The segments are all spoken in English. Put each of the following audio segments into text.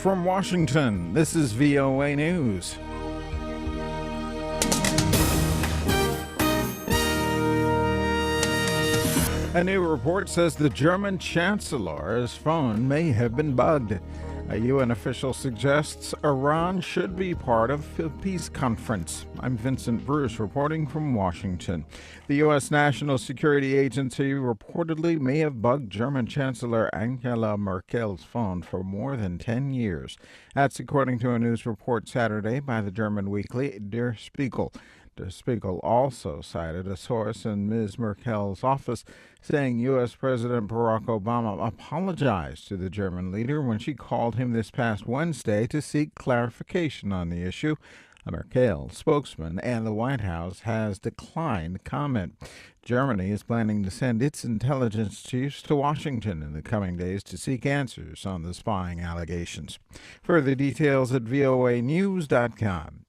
from Washington, this is VOA News. A new report says the German Chancellor's phone may have been bugged. A UN official suggests Iran should be part of a peace conference. I'm Vincent Bruce reporting from Washington. The U.S. National Security Agency reportedly may have bugged German Chancellor Angela Merkel's phone for more than 10 years. That's according to a news report Saturday by the German weekly Der Spiegel. Der Spiegel also cited a source in Ms. Merkel's office saying U.S. President Barack Obama apologized to the German leader when she called him this past Wednesday to seek clarification on the issue. A Merkel spokesman and the White House has declined comment. Germany is planning to send its intelligence chiefs to Washington in the coming days to seek answers on the spying allegations. Further details at voanews.com.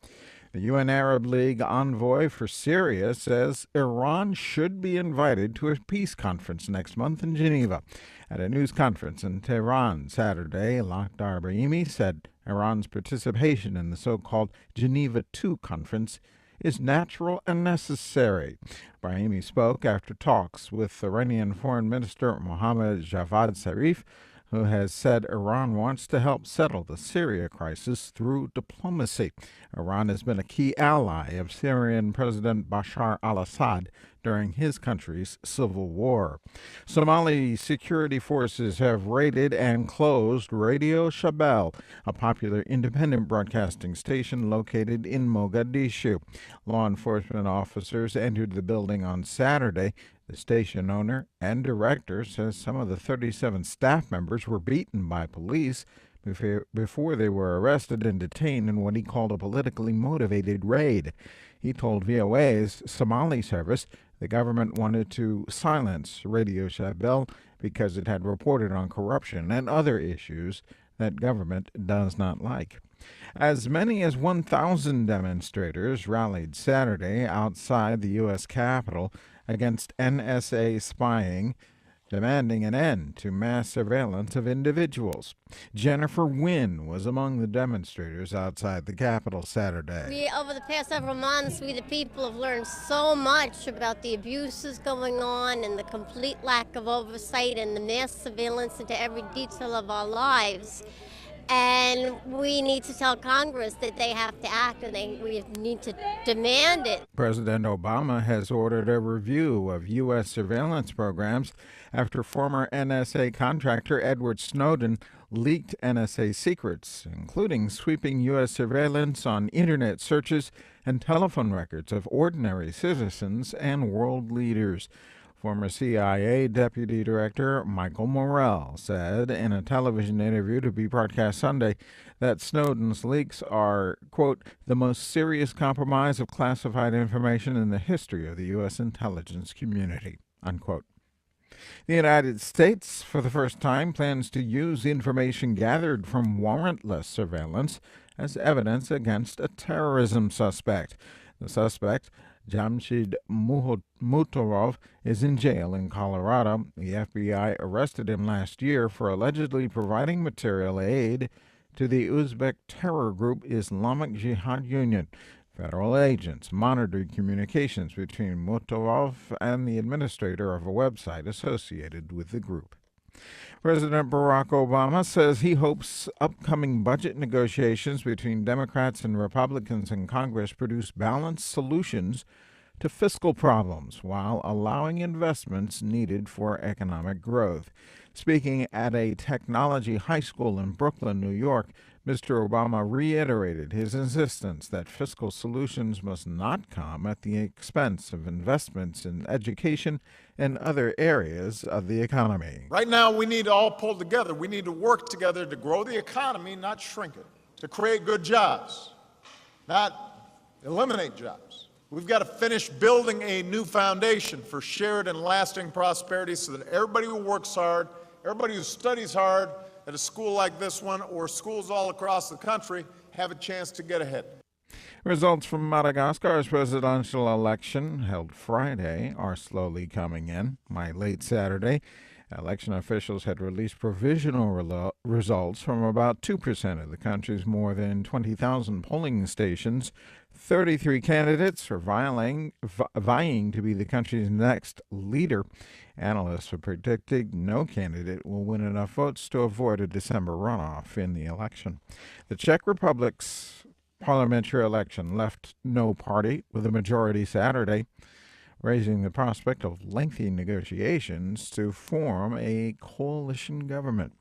The UN Arab League envoy for Syria says Iran should be invited to a peace conference next month in Geneva. At a news conference in Tehran Saturday, Lakhdar Brahimi said Iran's participation in the so-called Geneva II conference is natural and necessary. Brahimi spoke after talks with Iranian Foreign Minister Mohammad Javad Zarif, who has said Iran wants to help settle the Syria crisis through diplomacy. Iran has been a key ally of Syrian President Bashar al-Assad during his country's civil war. Somali security forces have raided and closed Radio Shabelle, a popular independent broadcasting station located in Mogadishu. Law enforcement officers entered the building on Saturday. The station owner and director says some of the 37 staff members were beaten by police before they were arrested and detained in what he called a politically motivated raid. He told VOA's Somali service the government wanted to silence Radio Shabelle because it had reported on corruption and other issues that government does not like. As many as 1,000 demonstrators rallied Saturday outside the U.S. Capitol against NSA spying, demanding an end to mass surveillance of individuals. Jennifer Wynn was among the demonstrators outside the Capitol Saturday. Over the past several months, we the people have learned so much about the abuses going on and the complete lack of oversight and the mass surveillance into every detail of our lives. And we need to tell Congress that they have to act, and we need to demand it. President Obama has ordered a review of U.S. surveillance programs after former NSA contractor Edward Snowden leaked NSA secrets, including sweeping U.S. surveillance on Internet searches and telephone records of ordinary citizens and world leaders. Former CIA Deputy Director Michael Morell said in a television interview to be broadcast Sunday that Snowden's leaks are, quote, the most serious compromise of classified information in the history of the U.S. intelligence community, unquote. The United States, for the first time, plans to use information gathered from warrantless surveillance as evidence against a terrorism suspect. The suspect, Jamshid Mutorov, is in jail in Colorado. The FBI arrested him last year for allegedly providing material aid to the Uzbek terror group Islamic Jihad Union. Federal agents monitored communications between Mutorov and the administrator of a website associated with the group. President Barack Obama says he hopes upcoming budget negotiations between Democrats and Republicans in Congress produce balanced solutions to fiscal problems while allowing investments needed for economic growth. Speaking at a technology high school in Brooklyn, New York, Mr. Obama reiterated his insistence that fiscal solutions must not come at the expense of investments in education and other areas of the economy. Right now, we need to all pull together. We need to work together to grow the economy, not shrink it, to create good jobs, not eliminate jobs. We've got to finish building a new foundation for shared and lasting prosperity so that everybody who works hard, everybody who studies hard at a school like this one or schools all across the country have a chance to get ahead. Results from Madagascar's presidential election held Friday are slowly coming in. By late Saturday, Election officials had released provisional results from about 2% of the country's more than 20,000 polling stations. 33 candidates are vying to be the country's next leader. Analysts are predicting no candidate will win enough votes to avoid a December runoff in the election. The Czech Republic's parliamentary election left no party with a majority Saturday, raising the prospect of lengthy negotiations to form a coalition government.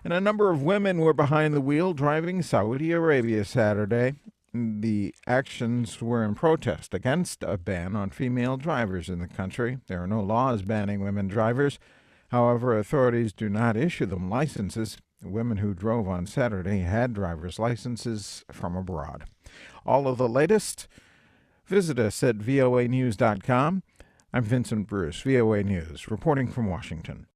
And a number of women were behind the wheel driving Saudi Arabia Saturday. The actions were in protest against a ban on female drivers in the country. There are no laws banning women drivers. However, authorities do not issue them licenses. The women who drove on Saturday had driver's licenses from abroad. All of the latest, visit us at voanews.com. I'm Vincent Bruce, VOA News, reporting from Washington.